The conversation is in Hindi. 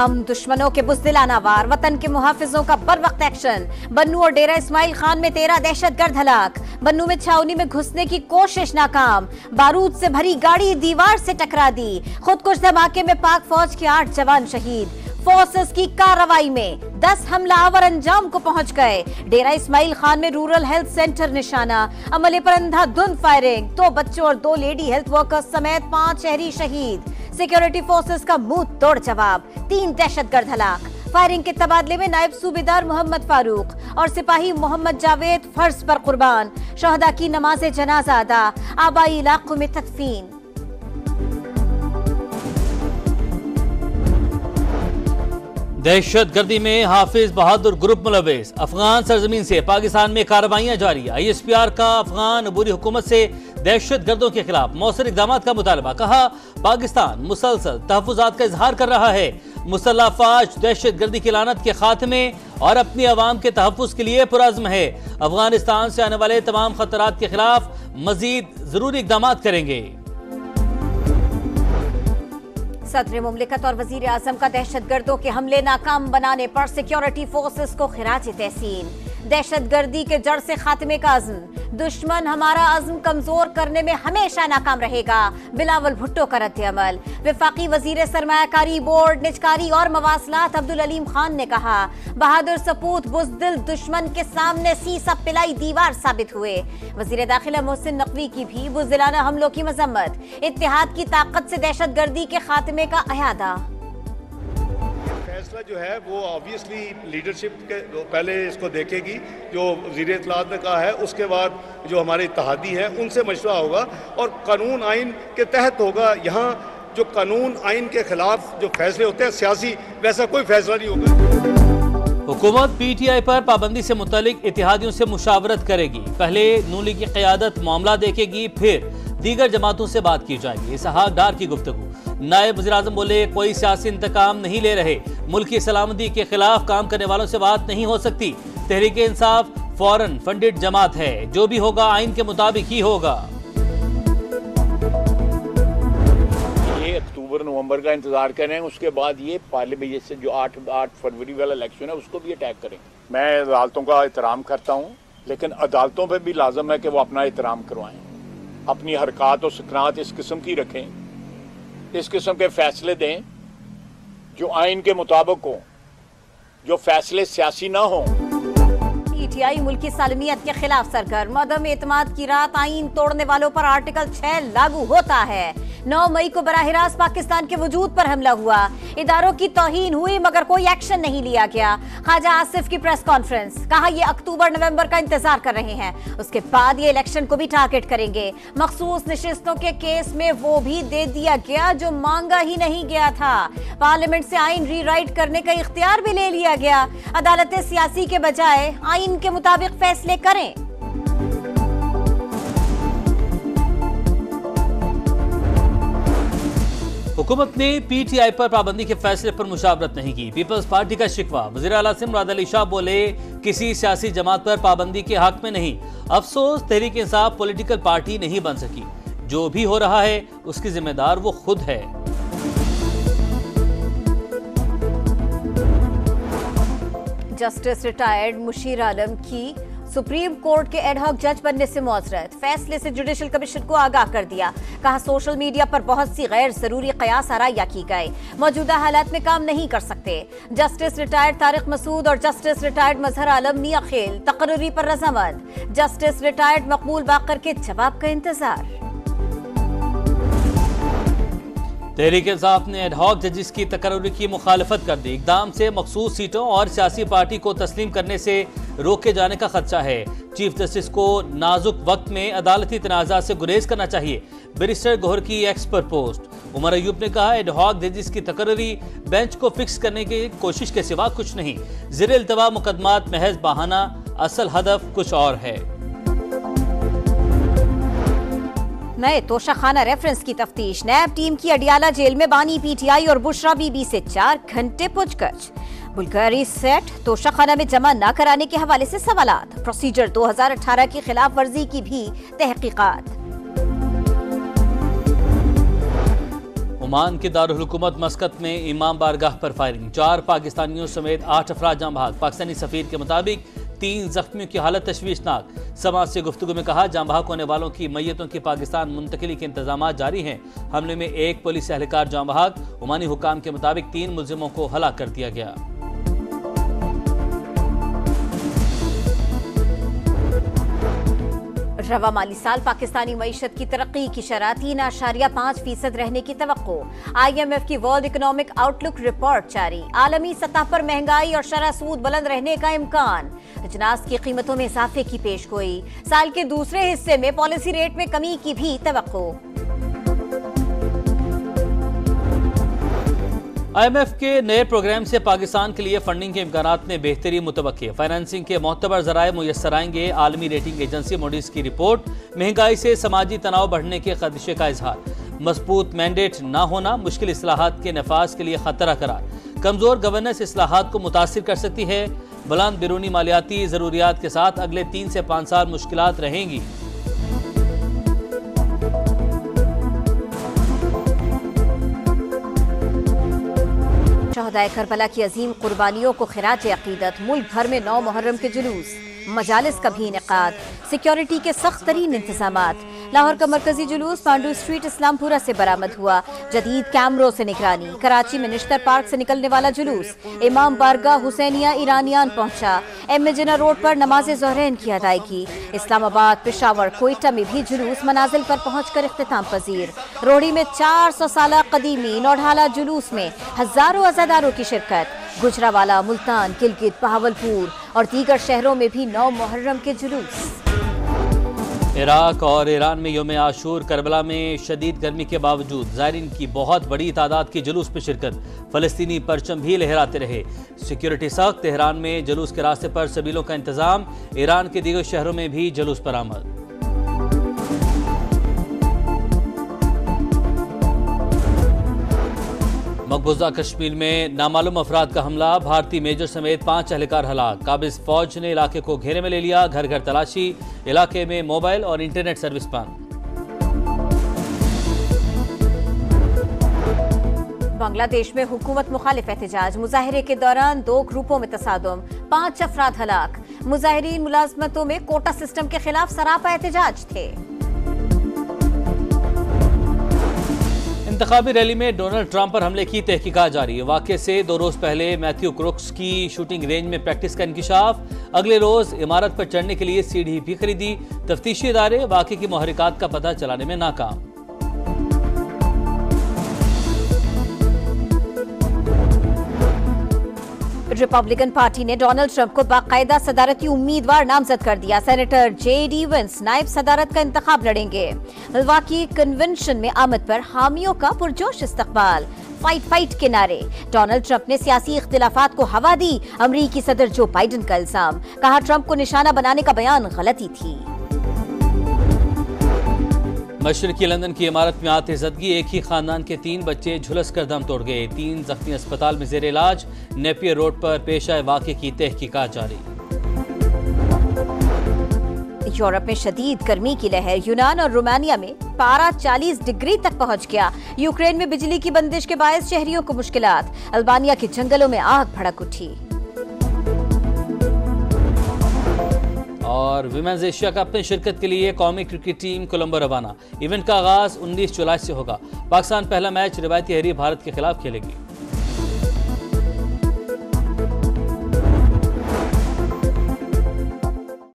हम दुश्मनों के बुज़दिलाना वार, वतन के मुहाफिजों का बर वक्त एक्शन। बन्नू और डेरा इस्माइल खान में 13 दहशतगर्द हलाक। बन्नू में छावनी में घुसने की कोशिश नाकाम। बारूद से भरी गाड़ी दीवार से टकरा दी। खुदकुश धमाके में पाक फौज के 8 जवान शहीद। फोर्सेस की कार्रवाई में 10 हमलावर अंजाम को पहुंच गए। डेरा इस्माइल खान में रूरल हेल्थ सेंटर निशाना। अमले पर अंधाधुंध फायरिंग। 2 बच्चों और 2 लेडी हेल्थ वर्कर्स समेत 5 शहरी शहीद। सिक्योरिटी फोर्सेस का मुंह तोड़ जवाब। 3 दहशतगर्द हलाक। फायरिंग के तबादले में नायब सूबेदार मोहम्मद फारूक और सिपाही मोहम्मद जावेद फर्ज पर कुर्बान। शहदा की नमाज जनाजा अदा। आबाई इलाकों में तदफीन। दहशतगर्दी में हाफिज बहादुर ग्रुप मुलविस। अफगान सरजमीन से पाकिस्तान में कार्रवाइयां जारी। ISPR का अफगान अबूरी हुकूमत से दहशतगर्दों के खिलाफ मौसर इक़दाम का मुतालबा। कहा, पाकिस्तान मुसलसल तहफ़्फ़ुज़ात का इजहार कर रहा है। मुसल्लह अफ़वाज दहशतगर्दी की लानत के खात्मे और अपनी अवाम के तहफ़्फ़ुज़ के लिए पुरअज़्म है। अफगानिस्तान से आने वाले तमाम खतरात के खिलाफ मज़ीद ज़रूरी इक़दाम करेंगे। सदर मुमलिकत और वजीर आजम का दहशतगर्दों के हमले नाकाम बनाने पर सिक्योरिटी फोर्सेस को खिराज तहसीन। दहशतगर्दी के जड़ से खात्मे का अज़्म। दुश्मन हमारा अज़्म कमजोर करने में हमेशा नाकाम रहेगा। बिलावल भुट्टो का रद्द-ए-अमल। वफाकी वजीर सरमायाकारी, बोर्ड, निजकारी और मवासलात अब्दुल अलीम खान ने कहा, बहादुर सपूत बुज़दिल दुश्मन के सामने सीसा पिलाई दीवार साबित हुए। वजीर दाखिला मोहसिन नकवी की भी बुज़दिलाना हमलों की मजम्मत। इत्तेहाद की ताकत से दहशतगर्दी के खात्मे का अयादा। फैसला जो है वो ऑब्वियसली लीडरशिप के पहले इसको देखेगी, जो वज़ीर इत्तलात ने कहा है, उसके बाद जो हमारे इत्तेहादी हैं उनसे मशवरा होगा और कानून आइन के तहत होगा। यहाँ जो कानून आइन के खिलाफ जो फैसले होते हैं सियासी, वैसा कोई फैसला नहीं होगा। हुकूमत PTI पर पाबंदी से मुतालिक इत्तेहादियों से मुशावरत करेगी। पहले नून लीग की क़यादत मामला देखेगी, फिर दीगर जमातों से बात की जाएगी। इसहाक डार की गुफ्तगू। नायब वज़ीर आज़म बोले, कोई सियासी इंतकाम नहीं ले रहे। मुल्क की सलामती के खिलाफ काम करने वालों से बात नहीं हो सकती। तहरीक इंसाफ फौरन फंडेड जमात है, जो भी होगा आइन के मुताबिक ही होगा। ये अक्टूबर नवंबर का इंतजार कर रहे हैं, उसके बाद ये पार्लियामेंट से जो 8 फरवरी वाला इलेक्शन है उसको भी अटैक करेंगे। मैं अदालतों का एहतराम करता हूँ, लेकिन अदालतों पर भी लाजम है कि वो अपना एहतराम करवाएं। अपनी हरकत और सकनात इस किस्म की रखें, इस किस्म के फैसले दें जो आइन के मुताबिक हो, जो फैसले सियासी ना हो। PTI मुल्क की सालमियत के खिलाफ सरगर्म। अदम एतमाद की रात आइन तोड़ने वालों पर आर्टिकल 6 लागू होता है। 9 मई को बराह-ए-रास्त पाकिस्तान के वजूद पर हमला हुआ। इदारों की तौहीन हुई मगर कोई एक्शन नहीं लिया गया। ख्वाजा आसिफ की प्रेस कॉन्फ्रेंस। कहा, ये अक्टूबर नवंबर का इंतजार कर रहे हैं, उसके बाद ये इलेक्शन को भी टारगेट करेंगे। मखसूस नशिस्तों के केस में वो भी दे दिया गया जो मांगा ही नहीं गया था। पार्लियामेंट से आइन रीराइट करने का इख्तियार भी ले लिया गया। अदालतें सियासी के बजाय आइन के मुताबिक फैसले करें। हुकूमत ने PTI पर पाबंदी के फैसले पर मुशावरत नहीं की। पीपल्स पार्टी का शिकवा। वज़ीर आला सिंध मुराद अली शाह बोले, किसी सियासी जमात पर पाबंदी के हक में नहीं। अफसोस तहरीक इंसाफ पॉलिटिकल पार्टी नहीं बन सकी। जो भी हो रहा है उसकी जिम्मेदार वो खुद है। जस्टिस रिटायर्ड मुशीर आलम की सुप्रीम कोर्ट के एडहॉक जज बनने से मुआज़रत। फैसले से जुडिशल कमीशन को आगाह कर दिया। कहा, सोशल मीडिया पर बहुत सी गैर जरूरी कयास आराइयां की गई, मौजूदा हालात में काम नहीं कर सकते। जस्टिस रिटायर्ड तारिक मसूद और जस्टिस रिटायर्ड मजहर आलम मियां खेल तकर्री पर रजामंद। जस्टिस रिटायर्ड मकबूल बाकर के जवाब का इंतजार। तहरीक इंसाफ ने एडहॉक जजिस की तकर्री की मुखालफत कर दी। इक़दाम से मखसूस सीटों और सियासी पार्टी को तस्लीम करने से रोके जाने का खदशा है। चीफ जस्टिस को नाजुक वक्त में अदालती तनाज़ा से गुरेज करना चाहिए। बैरिस्टर गौहर की एक्स पर पोस्ट। उमर अयूब ने कहा, एडहॉक जजिस की तकर्री बेंच को फिक्स करने की कोशिश के सिवा कुछ नहीं। ज़ेर इल्तवा मुकदमात महज बहाना, असल हदफ कुछ और है। नए तोशाखाना रेफरेंस की तफ्तीश। नैब टीम की अडियाला जेल में बानी PTI और बुशरा बीबी से 4 घंटे पूछताछ। बुल्गारी सेट तोशाखाना में जमा न कराने के हवाले से सवालात। प्रोसीजर 2018 की खिलाफ वर्जी की भी तहकीकात। ओमान के दारुल हुकूमत मस्कत में इमाम बारगाह पर फायरिंग, 4 पाकिस्तानियों समेत 8 अफराद जाँ बहक। पाकिस्तानी सफीर के मुताबिक 3 जख्मियों की हालत तशवीशनाक। समाज से गुफ्तगू में कहा, जाँ बहक होने वालों की मैयतों की पाकिस्तान मुंतकिली के इंतजाम जारी हैं। हमले में 1 पुलिस एहलकार जाँ बहक। ओमानी हुकाम के मुताबिक 3 मुलजिमों को हलाक कर दिया गया। रवा माली साल पाकिस्तानी मईशत की तरक्की की शरह 3.5% रहने की तवक्को। IMF की वर्ल्ड इकोनॉमिक आउटलुक रिपोर्ट जारी। आलमी सतह पर महंगाई और शरह सूद बुलंद रहने का इम्कान। अजनास की कीमतों में इजाफे की पेशगोई। साल के दूसरे हिस्से में पॉलिसी रेट में कमी की भी तवक्को। IMF के नए प्रोग्राम से पाकिस्तान के लिए फंडिंग के इम्कानात में बेहतरी मुतवक्के। फाइनेंसिंग के मोतबर जराए मुयस्सर आएंगे। आलमी रेटिंग एजेंसी मूडीज की रिपोर्ट। महंगाई से समाजी तनाव बढ़ने के खदशे का इजहार। मजबूत मैंडेट न होना मुश्किल इस्लाहात के नफाज के लिए खतरा करार। कमजोर गवर्नेंस इस्लाहात को मुतासिर कर सकती है। बुलंद बैरूनी मालियाती जरूरियात के साथ अगले 3 से 5 साल मुश्किलात रहेंगी। शहदाए करबला की अजीम कुर्बानियों को खिराज अकीदत। मुल्क भर में 9 मुहर्रम के जुलूस, मजालिस का भी इनेकाद। सिक्योरिटी के सख्त तरीन इंतजामात। लाहौर का मरकजी जुलूस पांडू स्ट्रीट इस्लामपुरा से बरामद हुआ। जदीद कैमरों से निगरानी। कराची में निश्तर पार्क से निकलने वाला जुलूस इमाम बारगाह हुसैनिया ईरानियान पहुंचा। M.A. जिन्ना रोड पर नमाज ज़ोहरैन की अदायगी। इस्लामाबाद, पेशावर, कोयटा में भी जुलूस मनाजिल पर पहुंचकर इख्तिताम पजीर। रोहड़ी में 400 साल कदीमी नौढाला जुलूस में हजारों अज़ादारों की शिरकत। गुजरावाला, मुल्तान, गिलगित, बहावलपुर और दीगर शहरों में भी 9 मुहर्रम के जुलूस। इराक और ईरान में यौम आशूर करबला में शदीद गर्मी के बावजूद ज़ायरीन की बहुत बड़ी तादाद की जुलूस में शिरकत। फ़लस्तीनी परचम भी लहराते रहे। सिक्योरिटी सख्त। तेहरान में जुलूस के रास्ते पर सबीलों का इंतजाम। ईरान के दीगर शहरों में भी जुलूस पर आमद। मकबूजा कश्मीर में नामालूम अफराद का हमला। भारतीय मेजर समेत 5 एहलकार हलाक। काबिज फौज ने इलाके को घेरे में ले लिया। घर घर तलाशी। इलाके में मोबाइल और इंटरनेट सर्विस बंद। बांग्लादेश में हुकूमत मुखालिफ एहतजाज। मुजाहिरे के दौरान 2 ग्रुपों में तसादुम। 5 अफराद हलाक। मुजाहिरीन मुलाजमतों में कोटा सिस्टम के खिलाफ सरापा एहतजाज थे। इंतखाबी रैली में डोनाल्ड ट्रंप पर हमले की तहकीकात जारी है। वाक़े से 2 रोज पहले मैथ्यू क्रुक्स की शूटिंग रेंज में प्रैक्टिस का इंकिशाफ। अगले रोज इमारत पर चढ़ने के लिए सीढ़ी भी खरीदी। तफ्तीशी इदारे वाक़े की मुहर्रिकात का पता चलाने में नाकाम। रिपब्लिकन पार्टी ने डोनाल्ड ट्रंप को बाकायदा सदारती उम्मीदवार नामजद कर दिया। Senator J.D. वेंस नायब सदारत का इंतखाब लड़ेंगे। मिल्वाकी कन्वेंशन में आमद पर हामियों का पुरजोश इस्तकबाल। फाइट के नारे। डोनाल्ड ट्रंप ने सियासी इख्तिलाफात को हवा दी। अमरीकी सदर जो बाइडन का इल्जाम। कहा, ट्रंप को निशाना बनाने का बयान गलती थी। मशरकी लंदन की इमारत में आतिशदगी। एक ही खानदान के 3 बच्चे झुलस कर दम तोड़ गए। 3 जख्मी अस्पताल में जेर इलाज। नेपियर रोड पर पेश आए वाक़े की तहकीकात जारी। यूरोप में शदीद गर्मी की लहर। यूनान और रोमानिया में पारा 40 डिग्री तक पहुंच गया। यूक्रेन में बिजली की बंदिश के बायस शहरियों को मुश्किलात। अल्बानिया के जंगलों में आग भड़क उठी। और विमेंस एशिया कप में शिरकत के लिए कौमी क्रिकेट टीम कोलंबो रवाना। इवेंट का आगाज 19 जुलाई से होगा। पाकिस्तान पहला मैच रिवायती हरी भारत के खिलाफ खेलेगी।